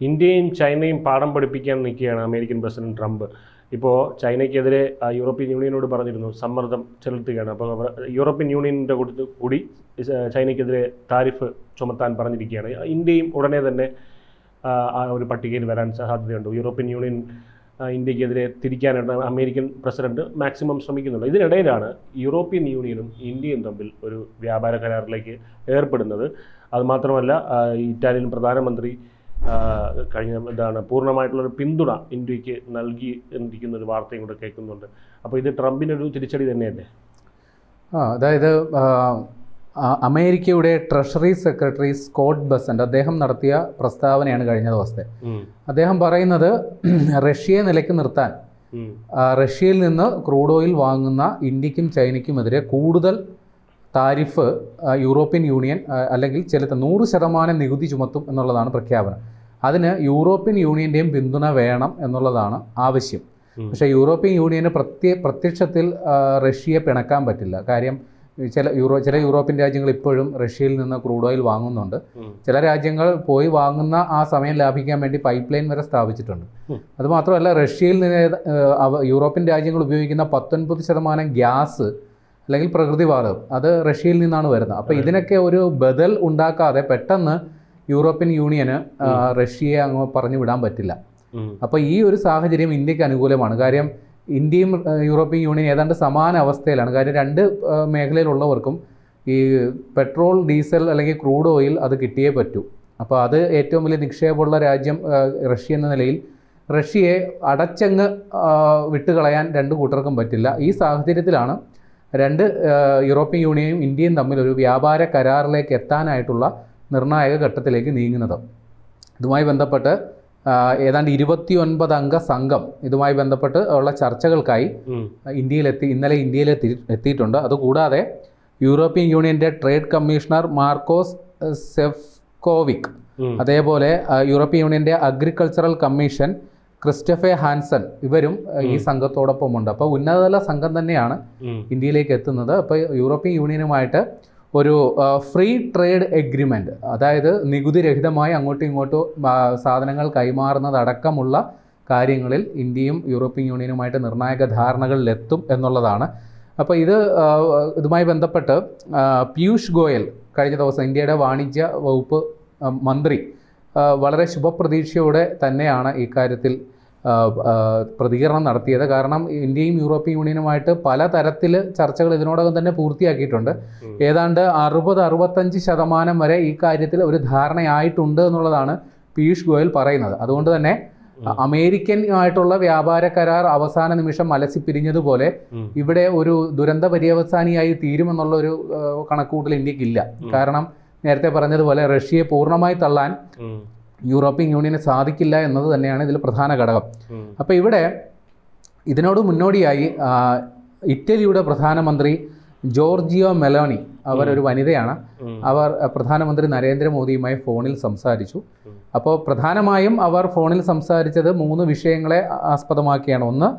ഇന്ത്യയും ചൈനയും പാഠം പഠിപ്പിക്കാൻ നിൽക്കുകയാണ് അമേരിക്കൻ പ്രസിഡന്റ് ട്രംപ്. ഇപ്പോൾ ചൈനയ്ക്കെതിരെ യൂറോപ്യൻ യൂണിയനോട് പറഞ്ഞിരുന്നു, സമ്മർദ്ദം ചെലുത്തുകയാണ്. അപ്പോൾ യൂറോപ്യൻ യൂണിയൻ്റെ കൂടി ചൈനയ്ക്കെതിരെ താരിഫ് ചുമത്താൻ പറഞ്ഞിരിക്കുകയാണ്. ഇന്ത്യയും ഉടനെ തന്നെ ആ ഒരു പട്ടികയിൽ വരാൻ സാധ്യതയുണ്ട്. യൂറോപ്യൻ യൂണിയൻ ഇന്ത്യക്കെതിരെ തിരിക്കാനായിട്ട് അമേരിക്കൻ പ്രസിഡന്റ് മാക്സിമം ശ്രമിക്കുന്നുണ്ട്. ഇതിനിടയിലാണ് യൂറോപ്യൻ യൂണിയനും ഇന്ത്യയും തമ്മിൽ ഒരു വ്യാപാര കരാറിലേക്ക് ഏർപ്പെടുന്നത്. അതുമാത്രമല്ല, ഇറ്റാലിയൻ പ്രധാനമന്ത്രി പൂർണ്ണമായിട്ടുള്ളൊരു പിന്തുണ ഇന്ത്യക്ക് നൽകിയിരിക്കുന്ന ഒരു വാർത്തയും കൂടെ കേൾക്കുന്നുണ്ട്. അപ്പോൾ ഇത് ട്രംപിനൊരു തിരിച്ചടി തന്നെയല്ലേ? അതായത് അമേരിക്കയുടെ ട്രഷറി സെക്രട്ടറി സ്കോട്ട് ബെസന്റ് അദ്ദേഹം നടത്തിയ പ്രസ്താവനയാണ് കഴിഞ്ഞ ദിവസത്തെ. അദ്ദേഹം പറയുന്നത് റഷ്യയെ നിലയ്ക്ക് നിർത്താൻ റഷ്യയിൽ നിന്ന് ക്രൂഡ് ഓയിൽ വാങ്ങുന്ന ഇന്ത്യക്കും ചൈനയ്ക്കുമെതിരെ കൂടുതൽ താരിഫ് യൂറോപ്യൻ യൂണിയൻ അല്ലെങ്കിൽ 100% നികുതി ചുമത്തും എന്നുള്ളതാണ് പ്രഖ്യാപനം. അതിന് യൂറോപ്യൻ യൂണിയൻ്റെയും പിന്തുണ വേണം എന്നുള്ളതാണ് ആവശ്യം. പക്ഷേ യൂറോപ്യൻ യൂണിയന് പ്രത്യക്ഷത്തിൽ റഷ്യയെ പിണക്കാൻ പറ്റില്ല. കാര്യം ചില യൂറോപ്യൻ രാജ്യങ്ങൾ ഇപ്പോഴും റഷ്യയിൽ നിന്ന് ക്രൂഡ് ഓയിൽ വാങ്ങുന്നുണ്ട്. ചില രാജ്യങ്ങൾ പോയി വാങ്ങുന്ന ആ സമയം ലാഭിക്കാൻ വേണ്ടി പൈപ്പ് ലൈൻ വരെ സ്ഥാപിച്ചിട്ടുണ്ട്. അതുമാത്രമല്ല, റഷ്യയിൽ നിന്ന് യൂറോപ്യൻ രാജ്യങ്ങൾ ഉപയോഗിക്കുന്ന 19% ഗ്യാസ് അല്ലെങ്കിൽ പ്രകൃതിവാതകം അത് റഷ്യയിൽ നിന്നാണ് വരുന്നത്. അപ്പോൾ ഇതിനൊക്കെ ഒരു ബദൽ ഉണ്ടാക്കാതെ പെട്ടെന്ന് യൂറോപ്യൻ യൂണിയന് റഷ്യയെ അങ്ങ് പറഞ്ഞു വിടാൻ പറ്റില്ല. അപ്പോൾ ഈ ഒരു സാഹചര്യം ഇന്ത്യക്ക് അനുകൂലമാണ്. കാര്യം ഇന്ത്യയും യൂറോപ്യൻ യൂണിയൻ ഏതാണ്ട് സമാന അവസ്ഥയിലാണ്. കാര്യം രണ്ട് മേഖലയിലുള്ളവർക്കും ഈ പെട്രോൾ, ഡീസൽ അല്ലെങ്കിൽ ക്രൂഡ് ഓയിൽ അത് കിട്ടിയേ പറ്റൂ. അപ്പോൾ അത് ഏറ്റവും വലിയ നിക്ഷേപമുള്ള രാജ്യം റഷ്യ എന്ന നിലയിൽ റഷ്യയെ അടച്ചങ്ങ് വിട്ടുകളയാൻ രണ്ട് കൂട്ടർക്കും പറ്റില്ല. ഈ സാഹചര്യത്തിലാണ് യൂറോപ്യൻ യൂണിയനും ഇന്ത്യയും തമ്മിൽ ഒരു വ്യാപാര കരാറിലേക്ക് എത്താനായിട്ടുള്ള നിർണായക ഘട്ടത്തിലേക്ക് നീങ്ങുന്നത്. ഇതുമായി ബന്ധപ്പെട്ട് ഏതാണ്ട് 29 അംഗ സംഘം ഇതുമായി ബന്ധപ്പെട്ട് ഉള്ള ചർച്ചകൾക്കായി ഇന്നലെ ഇന്ത്യയിൽ എത്തിയിട്ടുണ്ട്. അതുകൂടാതെ യൂറോപ്യൻ യൂണിയൻ്റെ ട്രേഡ് കമ്മീഷണർ മാർക്കോസ് സെഫ്കോവിക്, അതേപോലെ യൂറോപ്യൻ യൂണിയൻ്റെ അഗ്രികൾച്ചറൽ കമ്മീഷൻ ക്രിസ്റ്റഫെ ഹാൻസൺ, ഇവരും ഈ സംഘത്തോടൊപ്പമുണ്ട്. അപ്പോൾ ഉന്നതതല സംഘം തന്നെയാണ് ഇന്ത്യയിലേക്ക് എത്തുന്നത്. അപ്പോൾ യൂറോപ്യൻ യൂണിയനുമായിട്ട് ഒരു ഫ്രീ ട്രേഡ് എഗ്രിമെൻറ്റ്, അതായത് നികുതി രഹിതമായി അങ്ങോട്ടും ഇങ്ങോട്ടും സാധനങ്ങൾ കൈമാറുന്നതടക്കമുള്ള കാര്യങ്ങളിൽ ഇന്ത്യയും യൂറോപ്യൻ യൂണിയനുമായിട്ട് നിർണായക ധാരണകളിലെത്തും എന്നുള്ളതാണ്. അപ്പോൾ ഇതുമായി ബന്ധപ്പെട്ട് പീയൂഷ് ഗോയൽ കഴിഞ്ഞ ദിവസം ഇന്ത്യയുടെ വാണിജ്യ വകുപ്പ് മന്ത്രി വളരെ ശുഭപ്രതീക്ഷയോടെ തന്നെയാണ് ഇക്കാര്യത്തിൽ പ്രതികരണം നടത്തിയത്. കാരണം ഇന്ത്യയും യൂറോപ്യൻ യൂണിയനുമായിട്ട് പലതരത്തിൽ ചർച്ചകൾ ഇതിനോടകം തന്നെ പൂർത്തിയാക്കിയിട്ടുണ്ട്. ഏതാണ്ട് 60-65% വരെ ഈ കാര്യത്തിൽ ഒരു ധാരണയായിട്ടുണ്ട് എന്നുള്ളതാണ് പീയൂഷ് ഗോയൽ പറയുന്നത്. അതുകൊണ്ട് തന്നെ അമേരിക്കനുമായിട്ടുള്ള വ്യാപാര കരാർ അവസാന നിമിഷം അലസിപ്പിരിഞ്ഞതുപോലെ ഇവിടെ ഒരു ദുരന്ത പര്യവസാനിയായി തീരുമെന്നുള്ള ഒരു കണക്കുകൂട്ടൽ ഇന്ത്യക്കില്ല. കാരണം നേരത്തെ പറഞ്ഞതുപോലെ റഷ്യയെ പൂർണ്ണമായി തള്ളാൻ യൂറോപ്യൻ യൂണിയന് സാധിക്കില്ല എന്നത് തന്നെയാണ് ഇതിൽ പ്രധാന ഘടകം. അപ്പോൾ ഇതിനോട് മുന്നോടിയായി ഇറ്റലിയുടെ പ്രധാനമന്ത്രി ജോർജിയോ മെലോണി, അവരൊരു വനിതയാണ്, അവർ പ്രധാനമന്ത്രി നരേന്ദ്രമോദിയുമായി ഫോണിൽ സംസാരിച്ചു. അപ്പോൾ പ്രധാനമായും അവർ ഫോണിൽ സംസാരിച്ചത് 3 വിഷയങ്ങളെ ആസ്പദമാക്കിയാണ്. ഒന്ന്,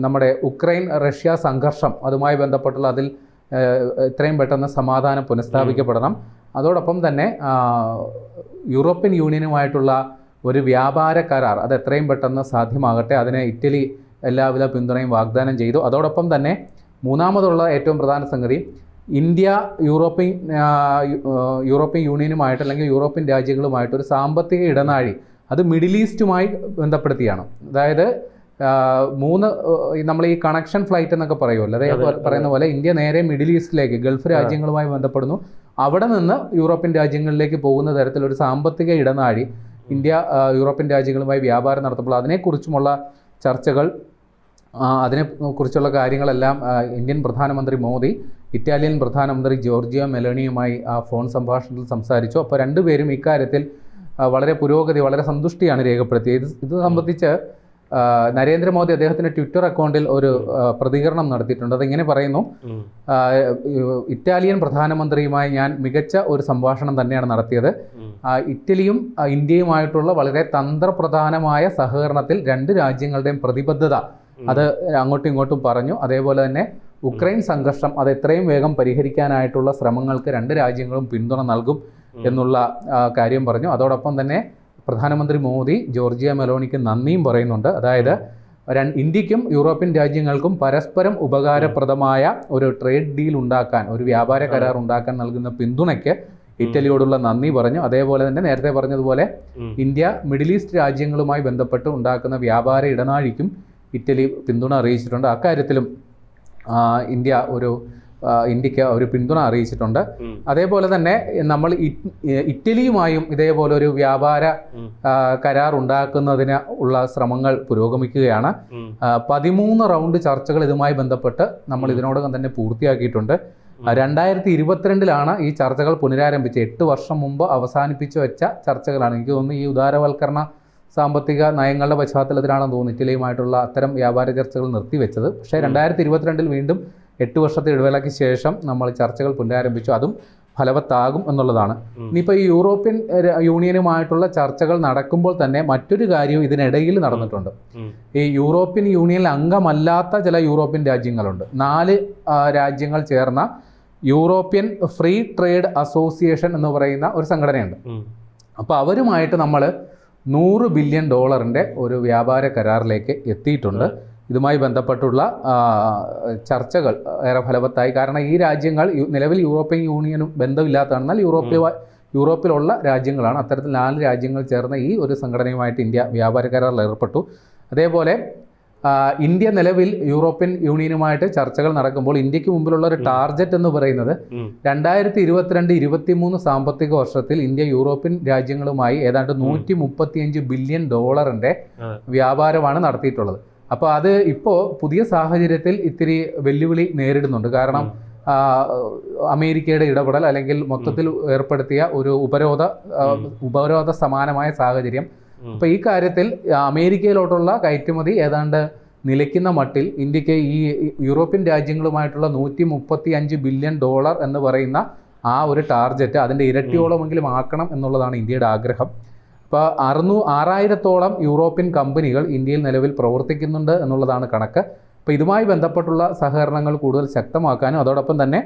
നമ്മുടെ ഉക്രൈൻ-റഷ്യ സംഘർഷം, അതുമായി ബന്ധപ്പെട്ടുള്ള അതിൽ എത്രയും പെട്ടെന്ന് സമാധാനം പുനഃസ്ഥാപിക്കപ്പെടണം. അതോടൊപ്പം തന്നെ യൂറോപ്യൻ യൂണിയനുമായിട്ടുള്ള ഒരു വ്യാപാര കരാർ അത് എത്രയും പെട്ടെന്ന് സാധ്യമാകട്ടെ, അതിന് ഇറ്റലി എല്ലാവിധ പിന്തുണയും വാഗ്ദാനം ചെയ്തു. അതോടൊപ്പം തന്നെ മൂന്നാമതുള്ള ഏറ്റവും പ്രധാന സംഗതി, ഇന്ത്യ യൂറോപ്യൻ യൂണിയനുമായിട്ട് അല്ലെങ്കിൽ യൂറോപ്യൻ രാജ്യങ്ങളുമായിട്ട് ഒരു സാമ്പത്തിക ഇടനാഴി അത് മിഡിൽ ഈസ്റ്റുമായി ബന്ധപ്പെടുത്തിയാണ്. അതായത് നമ്മൾ ഈ കണക്ഷൻ ഫ്ലൈറ്റ് എന്നൊക്കെ പറയുമല്ലോ, അതേപോലെ പറയുന്ന പോലെ ഇന്ത്യ നേരെ മിഡിൽ ഈസ്റ്റിലേക്ക് ഗൾഫ് രാജ്യങ്ങളുമായി ബന്ധപ്പെടുന്നു. അവിടെ നിന്ന് യൂറോപ്യൻ രാജ്യങ്ങളിലേക്ക് പോകുന്ന തരത്തിലൊരു സാമ്പത്തിക ഇടനാഴി ഇന്ത്യ യൂറോപ്യൻ രാജ്യങ്ങളുമായി വ്യാപാരം നടത്തുമ്പോൾ അതിനെക്കുറിച്ചുമുള്ള ചർച്ചകൾ, അതിനെക്കുറിച്ചുള്ള കാര്യങ്ങളെല്ലാം ഇന്ത്യൻ പ്രധാനമന്ത്രി മോദി ഇറ്റാലിയൻ പ്രധാനമന്ത്രി ജോർജിയോ മെലോണിയുമായി ആ ഫോൺ സംഭാഷണത്തിൽ സംസാരിച്ചു. അപ്പോൾ രണ്ടുപേരും ഇക്കാര്യത്തിൽ വളരെ പുരോഗതി, വളരെ സന്തുഷ്ടിയാണ് രേഖപ്പെടുത്തിയത്. ഇത് സംബന്ധിച്ച് നരേന്ദ്രമോദി അദ്ദേഹത്തിൻ്റെ ട്വിറ്റർ അക്കൗണ്ടിൽ ഒരു പ്രതികരണം നടത്തിയിട്ടുണ്ട്. അതിങ്ങനെ പറയുന്നു: ഇറ്റാലിയൻ പ്രധാനമന്ത്രിയുമായി ഞാൻ മികച്ച ഒരു സംഭാഷണം തന്നെയാണ് നടത്തിയത്. ഇറ്റലിയും ഇന്ത്യയുമായിട്ടുള്ള വളരെ തന്ത്രപ്രധാനമായ സഹകരണത്തിൽ രണ്ട് രാജ്യങ്ങളുടെയും പ്രതിബദ്ധത അത് അങ്ങോട്ടും ഇങ്ങോട്ടും പറഞ്ഞു. അതേപോലെ തന്നെ ഉക്രൈൻ സംഘർഷം അത് എത്രയും വേഗം പരിഹരിക്കാനായിട്ടുള്ള ശ്രമങ്ങൾക്ക് രണ്ട് രാജ്യങ്ങളും പിന്തുണ നൽകും എന്നുള്ള കാര്യം പറഞ്ഞു. അതോടൊപ്പം തന്നെ പ്രധാനമന്ത്രി മോദി ജോർജിയ മെലോണിക്ക് നന്ദിയും പറയുന്നുണ്ട്. അതായത് ഇന്ത്യക്കും യൂറോപ്യൻ രാജ്യങ്ങൾക്കും പരസ്പരം ഉപകാരപ്രദമായ ഒരു ട്രേഡ് ഡീൽ ഉണ്ടാക്കാൻ, ഒരു വ്യാപാര കരാർ ഉണ്ടാക്കാൻ നൽകുന്ന പിന്തുണയ്ക്ക് ഇറ്റലിയോടുള്ള നന്ദി പറഞ്ഞു. അതേപോലെ തന്നെ നേരത്തെ പറഞ്ഞതുപോലെ ഇന്ത്യ മിഡിൽ ഈസ്റ്റ് രാജ്യങ്ങളുമായി ബന്ധപ്പെട്ട് ഉണ്ടാക്കുന്ന വ്യാപാര ഇടനാഴിക്കും ഇറ്റലി പിന്തുണ അറിയിച്ചിട്ടുണ്ട്. അക്കാര്യത്തിലും ഇന്ത്യക്ക് ഒരു പിന്തുണ അറിയിച്ചിട്ടുണ്ട്. അതേപോലെ തന്നെ നമ്മൾ ഇറ്റലിയുമായും ഇതേപോലെ ഒരു വ്യാപാര കരാർ ഉണ്ടാക്കുന്നതിന് ഉള്ള ശ്രമങ്ങൾ പുരോഗമിക്കുകയാണ്. 13 റൗണ്ട് ചർച്ചകൾ ഇതുമായി ബന്ധപ്പെട്ട് നമ്മൾ ഇതിനോടകം തന്നെ പൂർത്തിയാക്കിയിട്ടുണ്ട്. 2022 ഈ ചർച്ചകൾ പുനരാരംഭിച്ച് 8 വർഷം മുമ്പ് അവസാനിപ്പിച്ചു വെച്ച ചർച്ചകളാണ്. എനിക്ക് തോന്നുന്നു ഈ ഉദാരവൽക്കരണ സാമ്പത്തിക നയങ്ങളുടെ പശ്ചാത്തലത്തിലാണെന്ന് തോന്നുന്നു ഇറ്റലിയുമായിട്ടുള്ള അത്തരം വ്യാപാര ചർച്ചകൾ നിർത്തിവെച്ചത്. പക്ഷേ 2022 വീണ്ടും 8 വർഷത്തെ ഇടവേളയ്ക്ക് ശേഷം നമ്മൾ ചർച്ചകൾ പുനരാരംഭിച്ചു. അതും ഫലവത്താകും എന്നുള്ളതാണ്. ഇനിയിപ്പോൾ ഈ യൂറോപ്യൻ യൂണിയനുമായിട്ടുള്ള ചർച്ചകൾ നടക്കുമ്പോൾ തന്നെ മറ്റൊരു കാര്യവും ഇതിനിടയിൽ നടന്നിട്ടുണ്ട്. ഈ യൂറോപ്യൻ യൂണിയനിൽ അംഗമല്ലാത്ത ചില യൂറോപ്യൻ രാജ്യങ്ങളുണ്ട്. 4 രാജ്യങ്ങൾ ചേർന്ന യൂറോപ്യൻ ഫ്രീ ട്രേഡ് അസോസിയേഷൻ എന്ന് പറയുന്ന ഒരു സംഘടനയുണ്ട്. അപ്പോൾ അവരുമായിട്ട് നമ്മൾ $100 ബില്യൺ ഒരു വ്യാപാര കരാറിലേക്ക് എത്തിയിട്ടുണ്ട്. ഇതുമായി ബന്ധപ്പെട്ടുള്ള ചർച്ചകൾ ഏറെ ഫലവത്തായി. കാരണം ഈ രാജ്യങ്ങൾ നിലവിൽ യൂറോപ്യൻ യൂണിയനും ബന്ധമില്ലാത്തതാണ്, എന്നാൽ യൂറോപ്പിലുള്ള രാജ്യങ്ങളാണ്. അത്തരത്തിൽ 4 രാജ്യങ്ങൾ ചേർന്ന ഈ ഒരു സംഘടനയുമായിട്ട് ഇന്ത്യ വ്യാപാര കരാറിൽ ഏർപ്പെട്ടു. അതേപോലെ ഇന്ത്യ നിലവിൽ യൂറോപ്യൻ യൂണിയനുമായിട്ട് ചർച്ചകൾ നടക്കുമ്പോൾ ഇന്ത്യക്ക് മുമ്പിലുള്ള ഒരു ടാർഗറ്റ് എന്ന് പറയുന്നത് 2022-23 സാമ്പത്തിക വർഷത്തിൽ ഇന്ത്യ യൂറോപ്യൻ രാജ്യങ്ങളുമായി ഏതാണ്ട് $135 ബില്യൺ വ്യാപാരമാണ് നടത്തിയിട്ടുള്ളത്. അപ്പോൾ അത് ഇപ്പോൾ പുതിയ സാഹചര്യത്തിൽ ഇത്തിരി വെല്ലുവിളി നേരിടുന്നുണ്ട്. കാരണം അമേരിക്കയുടെ ഇടപെടൽ അല്ലെങ്കിൽ മൊത്തത്തിൽ ഏർപ്പെടുത്തിയ ഒരു ഉപരോധ സമാനമായ സാഹചര്യം. അപ്പോൾ ഈ കാര്യത്തിൽ അമേരിക്കയിലോട്ടുള്ള കയറ്റുമതി ഏതാണ്ട് നിലയ്ക്കുന്ന മട്ടിൽ ഇന്ത്യക്ക് ഈ യൂറോപ്യൻ രാജ്യങ്ങളുമായിട്ടുള്ള $135 ബില്യൺ എന്ന് പറയുന്ന ആ ഒരു ടാർഗറ്റ് അതിൻ്റെ ഇരട്ടിയോളമെങ്കിലും ആക്കണം എന്നുള്ളതാണ് ഇന്ത്യയുടെ ആഗ്രഹം. ഇപ്പോൾ 6000-ഓളം യൂറോപ്യൻ കമ്പനികൾ ഇന്ത്യയിൽ നിലവിൽ പ്രവർത്തിക്കുന്നുണ്ട് എന്നുള്ളതാണ് കണക്ക്. അപ്പോൾ ഇതുമായി ബന്ധപ്പെട്ടുള്ള സഹകരണങ്ങൾ കൂടുതൽ ശക്തമാക്കാനും അതോടൊപ്പം തന്നെ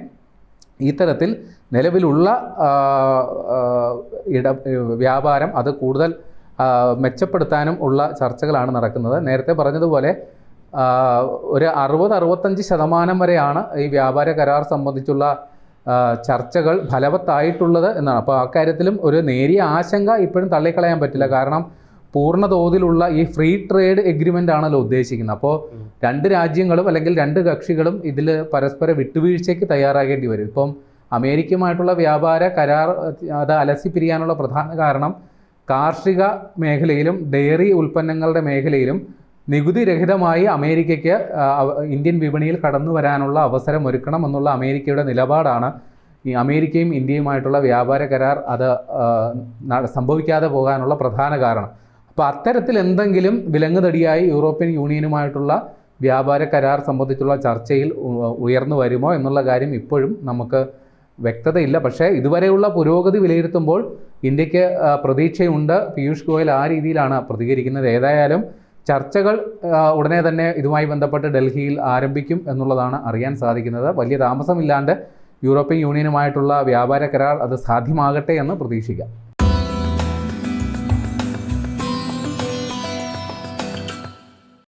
ഇത്തരത്തിൽ നിലവിലുള്ള വ്യാപാരം അത് കൂടുതൽ മെച്ചപ്പെടുത്താനും ഉള്ള ചർച്ചകളാണ് നടക്കുന്നത്. നേരത്തെ പറഞ്ഞതുപോലെ ഒരു 60-65% വരെയാണ് ഈ വ്യാപാര കരാർ സംബന്ധിച്ചുള്ള ചർച്ചകൾ ഫലവത്തായിട്ടുള്ളത് എന്നാണ്. അപ്പോൾ അക്കാര്യത്തിലും ഒരു നേരിയ ആശങ്ക ഇപ്പോഴും തള്ളിക്കളയാൻ പറ്റില്ല. കാരണം പൂർണ്ണ തോതിലുള്ള ഈ ഫ്രീ ട്രേഡ് എഗ്രിമെൻ്റ് ആണല്ലോ ഉദ്ദേശിക്കുന്നത്. അപ്പോൾ 2 രാജ്യങ്ങളും അല്ലെങ്കിൽ 2 കക്ഷികളും ഇതിൽ പരസ്പര വിട്ടുവീഴ്ചയ്ക്ക് തയ്യാറാകേണ്ടി വരും. ഇപ്പം അമേരിക്കയുമായിട്ടുള്ള വ്യാപാര കരാർ അത് അലസിപ്പിരിയാനുള്ള പ്രധാന കാരണം കാർഷിക മേഖലയിലും ഡയറി ഉൽപ്പന്നങ്ങളുടെ മേഖലയിലും നികുതി രഹിതമായി അമേരിക്കയ്ക്ക് ഇന്ത്യൻ വിപണിയിൽ കടന്നു വരാനുള്ള അവസരം ഒരുക്കണം എന്നുള്ള അമേരിക്കയുടെ നിലപാടാണ് ഈ അമേരിക്കയും ഇന്ത്യയുമായിട്ടുള്ള വ്യാപാര കരാർ അത് സംഭവിക്കാതെ പോകാനുള്ള പ്രധാന കാരണം. അപ്പോൾ അത്തരത്തിൽ എന്തെങ്കിലും വിലങ്ങുതടിയായി യൂറോപ്യൻ യൂണിയനുമായിട്ടുള്ള വ്യാപാര കരാർ സംബന്ധിച്ചുള്ള ചർച്ചയിൽ ഉയർന്നു വരുമോ എന്നുള്ള കാര്യം ഇപ്പോഴും നമുക്ക് വ്യക്തതയില്ല. പക്ഷേ ഇതുവരെയുള്ള പുരോഗതി വിലയിരുത്തുമ്പോൾ ഇന്ത്യക്ക് പ്രതീക്ഷയുണ്ട്. പീയൂഷ് ഗോയൽ ആ രീതിയിലാണ് പ്രതികരിക്കുന്നത്. ഏതായാലും ചർച്ചകൾ ഉടനെ തന്നെ ഇതുമായി ബന്ധപ്പെട്ട് ഡൽഹിയിൽ ആരംഭിക്കും എന്നുള്ളതാണ് അറിയാൻ സാധിക്കുന്നത്. വലിയ താമസമില്ലാണ്ട് യൂറോപ്യൻ യൂണിയനുമായിട്ടുള്ള വ്യാപാര കരാർ അത് സാധ്യമാകട്ടെ എന്ന് പ്രതീക്ഷിക്കാം.